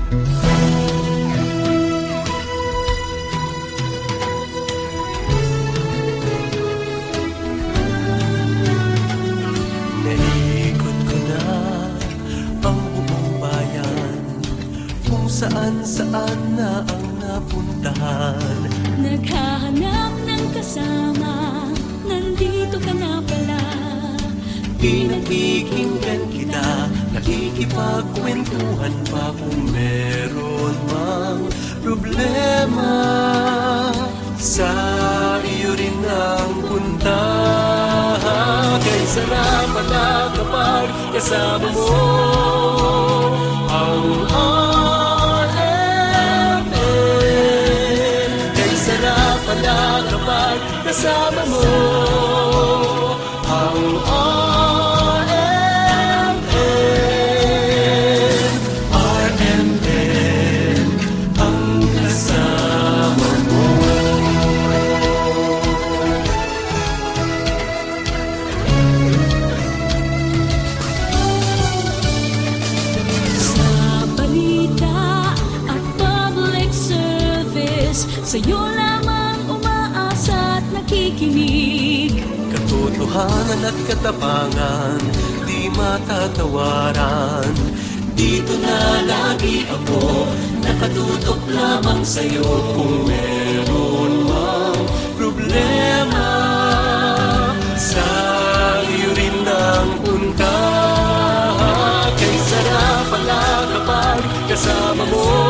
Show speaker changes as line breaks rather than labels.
Naikot ko na ang buong bayan, kung saan-saan na ang napuntahan.
Naghahanap ng kasama, nandito ka na pala.
Pinakikinggan kita, nakikipagkwentuhan pa kung meron mang problema. Sa iyo rin ang punta, kay sarap pala kapag kasama mo ang RMN. Kay sarap pala kapag kasama mo ang RMN. RMN ang kasama mo.
Sa balita at public service, sa'yo lamang umaasa at nakikinig.
Katotohanan at katapangan, di matatawaran. Dito na lagi ako, nakatutok lamang sa'yo. Kung meron mang problema, sa iyo rin ang punta. Kay sarap pala kapag kasama mo